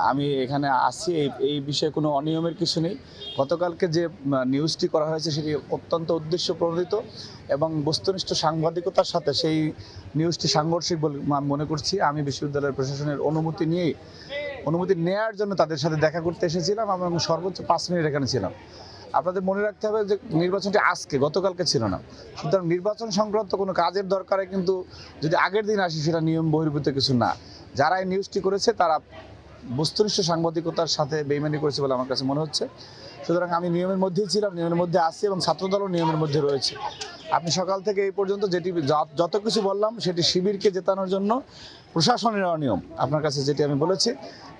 আমি এখানে আসছি এই বিষয়ে কোনো অনিয়মের কিছু নেই। গতকালকে যে নিউজটি করা হয়েছে সেটি অত্যন্ত উদ্দেশ্য প্রণোদিত এবং বস্তুনিষ্ঠ সাংবাদিকতার সাথে সেই নিউজটি সাংঘর্ষিক বলে আমি মনে করছি। আমি বিশ্ববিদ্যালয়ের প্রশাসনের অনুমতি নেওয়ার জন্য তাদের সাথে দেখা করতে এসেছিলাম এবং সর্বোচ্চ 5 মিনিট এখানে ছিলাম। আপনাদের মনে রাখতে হবে যে নির্বাচনটি গতকালকে ছিল না। সুতরাং নির্বাচন সংক্রান্ত কোনো কাজের দরকারে কিন্তু যদি আগের দিন আসি সেটা নিয়ম বহির্ভূত কিছু না। যারা এই নিউজটি করেছে তারা বস্তুনিষ্ঠ সাংবাদিকতার সাথে বেইমানি করেছে বলে আমার কাছে মনে হচ্ছে। সুতরাং আমি নিয়মের মধ্যেই ছিলাম, নিয়মের মধ্যে আছি এবং ছাত্রদলও নিয়মের মধ্যে রয়েছে। আপনি সকাল থেকে এই পর্যন্ত যত কিছু বললাম সেটি শিবিরকে জেতানোর জন্য প্রশাসনের অনিয়ম আপনার কাছে যেটি আমি বলেছি।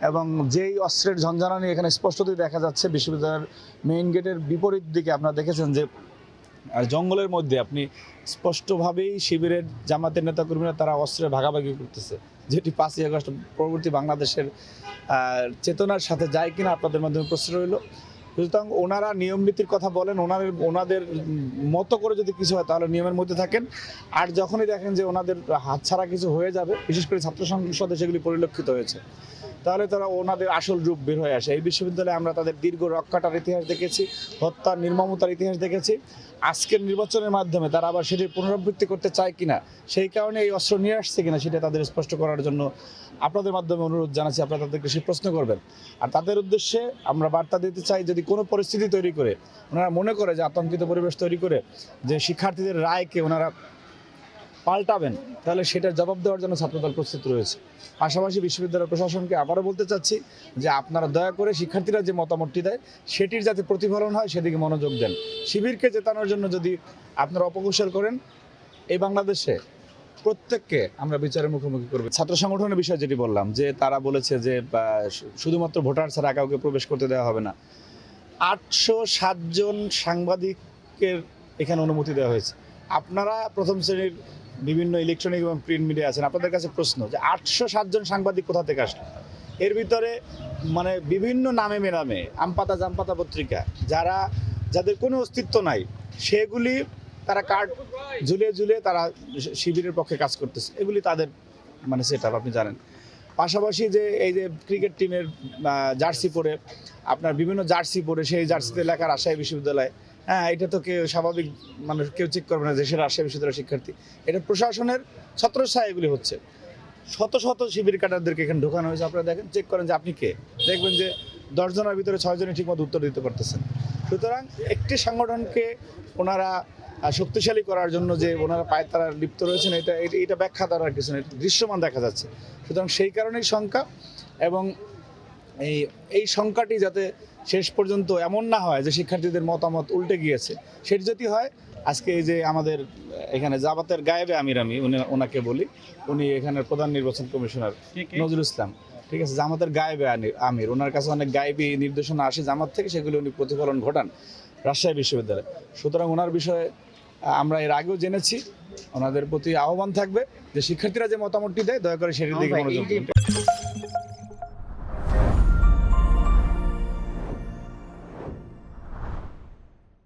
এবং যেই অস্ত্রের ঝঞ্ঝানি এখানে স্পষ্টতই দেখা যাচ্ছে বিশ্ববিদ্যালয়ের মেইন গেটের বিপরীত দিকে আপনারা দেখেছেন যে আর জঙ্গলের মধ্যে আপনি স্পষ্টভাবেই শিবিরের জামাতের নেতাকর্মীরা তারা অস্ত্রে ভাগাভাগি করতেছে, যেটি 5ই আগস্ট পরবর্তী বাংলাদেশের চেতনার সাথে যায় কিনা আপনাদের মাধ্যমে প্রশ্ন রইল। সুতরাং ওনারা নিয়ম নীতির কথা বলেন, ওনাদের মতো করে যদি কিছু হয় তাহলে নিয়মের মধ্যে থাকেন। আর যখনই দেখেন যে ওনাদের হাতছাড়া কিছু হয়ে যাবে, বিশেষ করে ছাত্র সংসদে সেগুলি পরিলক্ষিত হয়েছে, তাহলে তারা ওনাদের আসল রূপ বের হয়ে আসে। এই বিশ্ববিদ্যালয়ে আমরা তাদের দীর্ঘ রক্ষাটার ইতিহাস দেখেছি, হত্যার নির্মমতার ইতিহাস দেখেছি। আজকের নির্বাচনের মাধ্যমে তারা আবার সেটির পুনরাবৃত্তি করতে চায় কিনা, সেই কারণে এই অস্ত্র নিয়ে আসছে কিনা সেটা তাদের স্পষ্ট করার জন্য আপনাদের মাধ্যমে অনুরোধ জানাচ্ছি। আপনারা তাদেরকে সেই প্রশ্ন করবেন। আর তাদের উদ্দেশ্যে আমরা বার্তা দিতে চাই, যদি কোনো পরিস্থিতি তৈরি করে ওনারা মনে করে যে আতঙ্কিত পরিবেশ তৈরি করে যে শিক্ষার্থীদের রায়কে ওনারা পাল্টাবেন, তাহলে সেটার জবাব দেওয়ার জন্য ছাত্রদল প্রস্তুত রয়েছে। পাশাপাশি বিশ্ববিদ্যালয় প্রশাসনকে আবারও বলতে চাচ্ছি যে আপনারা দয়া করে শিক্ষার্থীরা যে মতামতটি দেয় সেটির যাতে প্রতিফলন হয় সেদিকে মনোযোগ দেন। শিবিরকে জেতানোর জন্য যদি আপনারা অপকৌশল করেন, এই বাংলাদেশে প্রত্যেককে আমরা বিচারের মুখোমুখি করব। ছাত্র সংগঠনের বিষয় যেটি বললাম যে তারা বলেছে যে শুধুমাত্র ভোটার ছাড়া কাউকে প্রবেশ করতে দেওয়া হবে না। 807 জন সাংবাদিকের এখানে অনুমতি দেওয়া হয়েছে। আপনারা প্রথম শ্রেণীর বিভিন্ন ইলেকট্রনিক এবং প্রিন্ট মিডিয়া আছেন, আপনাদের কাছে প্রশ্ন যে 807 জন সাংবাদিক কোথা থেকে আসলো? এর ভিতরে মানে বিভিন্ন নামে বেনামে আমপাতা জামপাতা পত্রিকা যাদের কোনো অস্তিত্ব নাই, সেগুলি তারা কার্ড ঝুলিয়ে তারা শিবিরের পক্ষে কাজ করতেছে। এগুলি তাদের মানে সেটআপ আপনি জানেন। পাশাপাশি যে এই যে ক্রিকেট টিমের জার্সি পরে আপনার বিভিন্ন জার্সি পরে সেই জার্সিতে লেখা রাজশাহী বিশ্ববিদ্যালয়, হ্যাঁ, এটা তো কেউ স্বাভাবিক মানুষ কেউ চেক করবে না যে সে রাজশাহী বিশ্ববিদ্যালয়ের শিক্ষার্থী। এটা প্রশাসনের ছত্রছায়া এগুলি হচ্ছে। শত শত শিবির কাটারদেরকে এখানে ঢোকানো হয়েছে। আপনারা দেখেন, চেক করেন যে আপনি কে, দেখবেন যে 10 জনের ভিতরে 6 জনই ঠিকমতো উত্তর দিতে পারতেছেন। সুতরাং একটি সংগঠনকে ওনারা শক্তিশালী করার জন্য যে ওনারা পায়ে তারা লিপ্ত রয়েছেন, এটা ব্যাখ্যা দেওয়ার কিছু নেই, দৃশ্যমান দেখা যাচ্ছে। সুতরাং সেই কারণেই শঙ্কা, এবং এই শঙ্কাটি যাতে শেষ পর্যন্ত এমন না হয় যে শিক্ষার্থীদের মতামত উল্টে গিয়েছে। সেটি যদি হয়, আজকে এই যে আমাদের এখানে জামাতের গায়েবে আমি ওনাকে বলি, উনি এখানের প্রধান নির্বাচন কমিশনার নজরুল ইসলাম, ঠিক আছে, জামাতের গায়েবে আমির, ওনার কাছে অনেক গায়েবী নির্দেশনা আসে জামাত থেকে, সেগুলি উনি প্রতিফলন ঘটান রাজশাহী বিশ্ববিদ্যালয়ে। সুতরাং ওনার বিষয়ে আমরা এর আগেও জেনেছি। ওনাদের প্রতি আহ্বান থাকবে যে শিক্ষার্থীরা যে মতামতটি দেয় দয়া করে সেটির দিকে মনোযোগ দিন।